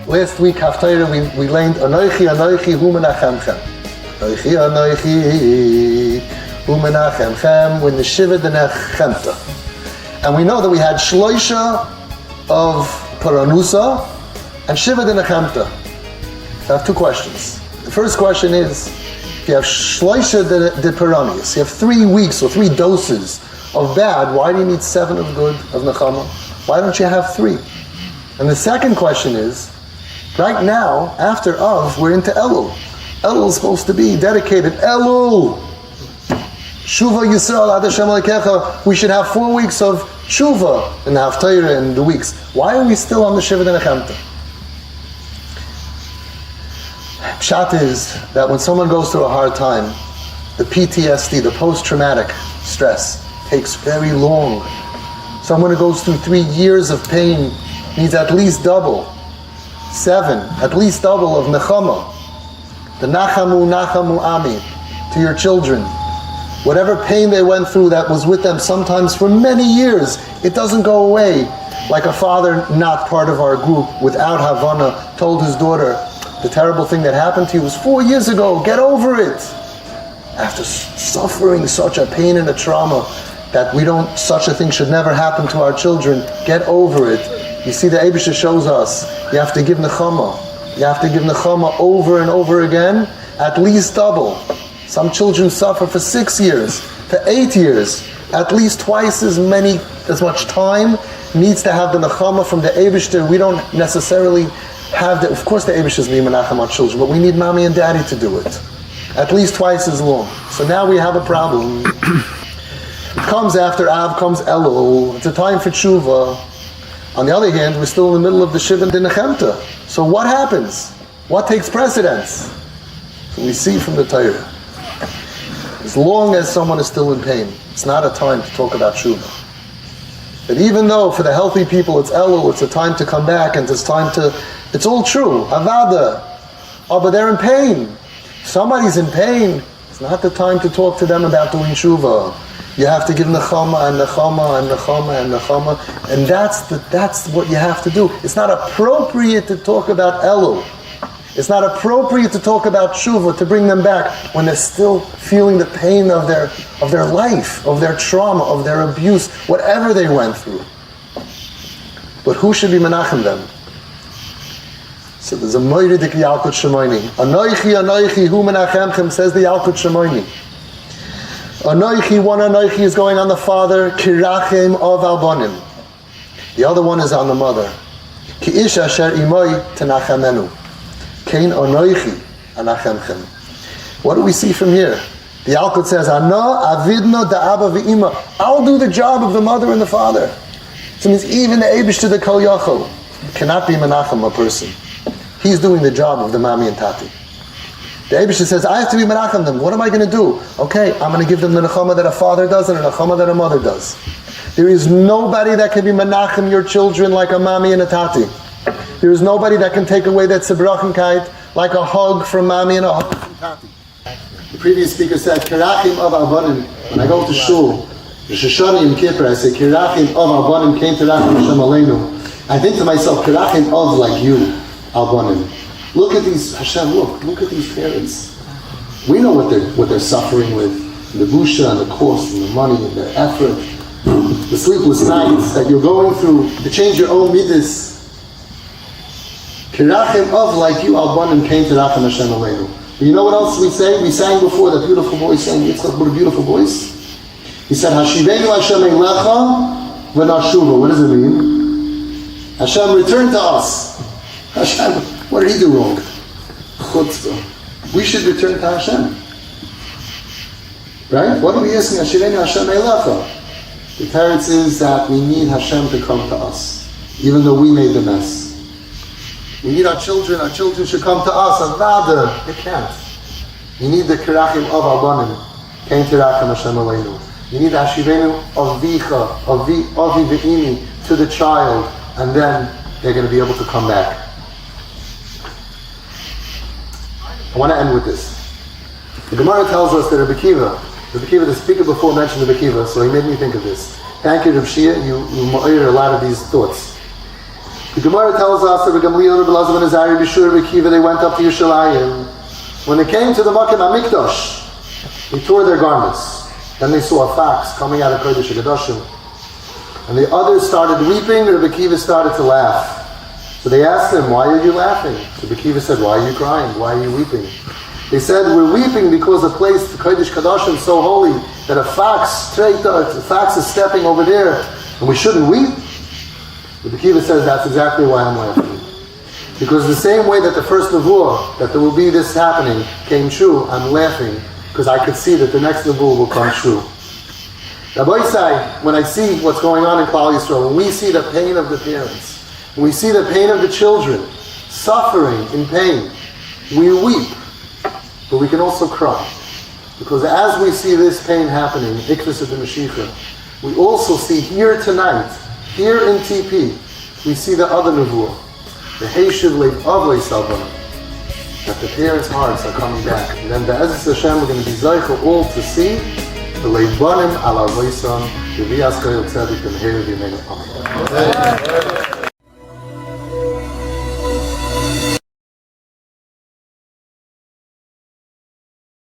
Last week, Haftarah, we learned Anoichi, Anoichi, Hu Menachemchem. Anoichi, Anoichi, Hu Menachemchem, when the Shiva de Nechemta. And we know that we had Shloisha of Paranusa and Shiva de Nechemta. So I have two questions. The first question is, if you have Shloisha de Paranusa, you have 3 weeks or 3 doses of bad, why do you need 7 of good, of Nechama? Why don't you have 3? And the second question is, right now, after Av, we're into Elul. Elul is supposed to be dedicated. Elul! Shuva Yisrael Ad Hashem Elokecha. We should have 4 weeks of Shuva in the Haftarah and the weeks. Why are we still on the Shiva de Nechemta? Pshat is that when someone goes through a hard time, the PTSD, the post-traumatic stress, takes very long. Someone who goes through 3 years of pain needs at least double. 7, at least double of Nechama. The Nachamu, Nachamu Ami, to your children. Whatever pain they went through that was with them sometimes for many years, it doesn't go away. Like a father not part of our group, without Havana, told his daughter, the terrible thing that happened to you was 4 years ago, get over it. After suffering such a pain and a trauma, that such a thing should never happen to our children, get over it. You see, the Eibusha shows us, you have to give Nechama. You have to give Nechama over and over again, at least double. Some children suffer for 6 years, for 8 years, at least twice as much time needs to have the Nechama from the Eibusha. We don't necessarily have of course the Eibusha is Menachem our children, but we need mommy and daddy to do it. At least twice as long. So now we have a problem. It comes after Av, comes Elul. It's a time for tshuva. On the other hand, we're still in the middle of the Shiva de Nechemta. So what happens? What takes precedence? So we see from the Torah. As long as someone is still in pain, it's not a time to talk about tshuva. But even though for the healthy people it's Elul, it's a time to come back and it's time to, it's all true, Avada. Oh, but they're in pain. Somebody's in pain. It's not the time to talk to them about doing tshuva. You have to give Nechama and Nechama and Nechama and Nechama, and that's what you have to do. It's not appropriate to talk about Elul. It's not appropriate to talk about tshuva, to bring them back when they're still feeling the pain of their life, of their trauma, of their abuse, whatever they went through. But who should be menachem them? So there's a moiridik Yalkut Shemoini. Anoichi, Anoichi, Hu Menachemchem, says the Yalkut Shemoini. Anoichi, one Anoichi is going on the father, Kirachem of Albonim. The other one is on the mother. Ki ish asher imoi tenachemenu. Kein Anoichi anachemchem. What do we see from here? The Yalkut says, Ano avidno da'aba v'ima. I'll do the job of the mother and the father. So it means even the Eibush to the Kol Yachol cannot be menachem a person. He's doing the job of the mami and tati. The Eibusha says, I have to be menachem them. What am I going to do? Okay, I'm going to give them the nechama that a father does and a nechama that a mother does. There is nobody that can be menachem your children like a mami and a tati. There is nobody that can take away that sebrachenkeit like a hug from mami and a hug from tati. The previous speaker said, Kirachim of Albonim. When I go to shul, Rosh Hashanah Yom Kippur, I say, Kirachim of Albonim came to Rachim Hashem Aleinu. I think to myself, Kirachim of like you, Albonim. Look at these, Hashem, look at these parents. We know what they're suffering with, the busha and the cost and the money and their effort, the sleepless nights that you're going through to change your own midas. Kirachim of like you, Albonim came to Rachim Hashem Aleinu. You know what else we say? We sang before, that beautiful voice sang, Yitzchak, what a beautiful voice. He said, Hashivenu Hashem Eilecha v'nashuva. What does it mean? Hashem, return to us. Hashem, what did he do wrong? Chutzpah. We should return to Hashem. Right? What are we asking? Hashivenu Hashem Eilecha. The teretz is that we need Hashem to come to us, even though we made the mess. We need our children should come to us. Avada, they can't. You need the kirachim of Albanim. Came to Rachim Hashem Aleinu. You need Hashivenu Avicha, Avi Ve'imi, to the child, and then they're going to be able to come back. I want to end with this. The Gemara tells us that Rabbi Kiva, the speaker before mentioned Rabbi Kiva, so he made me think of this. Thank you, Rabbi Shia, you ma'ir a lot of these thoughts. The Gemara tells us that Gamliel, Rebbe Elazar ben Azariah, Bishur, Rebbe Akiva, they went up to Yerushalayim. When they came to the Makom HaMikdash, they tore their garments. Then they saw a fox coming out of Kodesh HaKadoshim. And the others started weeping, and Rebbe Akiva started to laugh. So they asked him, why are you laughing? So Rebbe Akiva said, why are you crying? Why are you weeping? They said, we're weeping because the place, the Kodesh HaKadoshim, is so holy that a fox is stepping over there, and we shouldn't weep. Rebbe Akiva says, that's exactly why I'm laughing. Because the same way that the first nevuah, that there will be this happening, came true, I'm laughing because I could see that the next nevuah will come true. Rabbi Isai, when I see what's going on in Klal Yisrael, when we see the pain of the parents, when we see the pain of the children, suffering in pain, we weep, but we can also cry. Because as we see this pain happening, Ikvus of the Mashiach, we also see here tonight, here in TP, we see the other nevuah, the Heishiv Lev Avlei Salvan, that the parents' hearts are coming back. And then Be'ezus Hashem, we're going to be Zeichel all to see the Leibanim Ala Voisam, the V'Yaskel Tzedek, and Here V'Yemenu Amen.